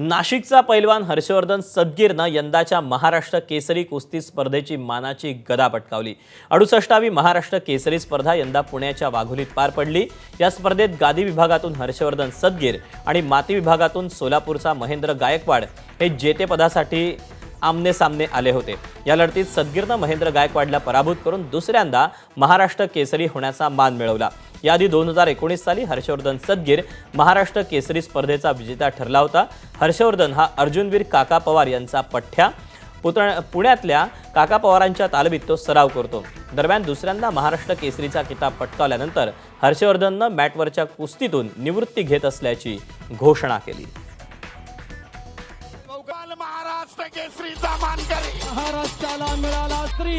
नाशिकचा पैलवान हर्षवर्धन सदगीरनं यंदाच्या महाराष्ट्र केसरी कुस्ती स्पर्धेची मानाची गदा पटकावली। 68वी महाराष्ट्र केसरी स्पर्धा यंदा पुण्याच्या वाघोलीत पार पडली। या स्पर्धेत गादी विभागातून हर्षवर्धन सदगीर आणि माती विभागातून सोलापूरचा महेंद्र गायकवाड हे जेतेपदासाठी आमने सामने आले होते। या लढतीत सदगीरनं महेंद्र गायकवाडला पराभूत करून दुसऱ्यांदा महाराष्ट्र केसरी होण्याचा मान मिळवला। याआधी 2019 साली हर्षवर्धन सदगीर महाराष्ट्र केसरी स्पर्धेचा विजेता ठरला होता। हर्षवर्धन हा अर्जुनवीर काका पवार यांचा पठ्ठ्या पुण्यातल्या काका पवारांच्या तालमीत तो सराव करतो। दरम्यान दुसऱ्यांदा महाराष्ट्र केसरीचा किताब पटकावल्यानंतर हर्षवर्धननं मॅटवरच्या कुस्तीतून निवृत्ती घेत असल्याची घोषणा केली। महाराष्ट्र केसरीचा मानकरी महाराष्ट्राला मिळाला श्री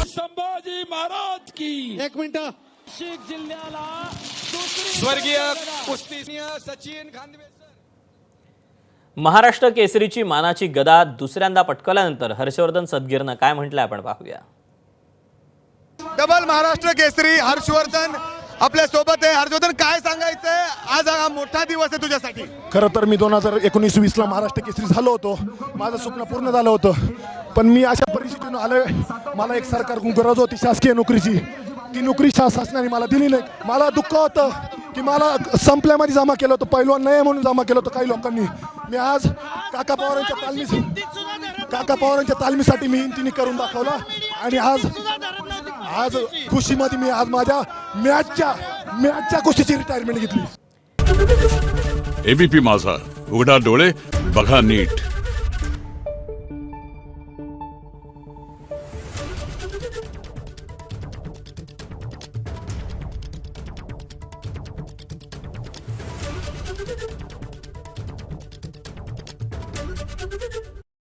संभाजी महाराज की। एक मिनिट, नाशिक जिल्ह्याला स्वर्गीय कुस्ती सचिन खांदवे सर। महाराष्ट्र केसरीची मानाची गदा दुसऱ्यांदा पटकावल्यानंतर हर्षवर्धन सदगीरनं काय म्हटलंय आपण पाहूया। डबल महाराष्ट्र केसरी हर्षवर्धन आपल्या सोबत आहे। हर्षवर्धन, काय सांगायचंय, आज हा मोठा दिवस आहे तुझ्यासाठी? खरं तर मी 2019-20ला महाराष्ट्र केसरी झालो होतो। माझं स्वप्न पूर्ण झालं होतं, पण मी अशा परिस्थितीतून आलोय। मला एक सरकारकडून गरज होती शासकीय नोकरीची, ती नोकरी शासनाने मला दिली नाही। मला दुःख होतं की मला संपल्यामध्ये जमा केलं होतं, पैलवान नाही म्हणून जमा केलं होतं काही लोकांनी। मी आज काका पवारांच्या तालमीसाठी मी हिमतीने करून दाखवला आणि आज खुशीमध्ये मी आज माझ्या मॅचच्या कुस्तीची रिटायरमेंट घेतली। एबीपी माझा, उघडा डोळे बघा नीट।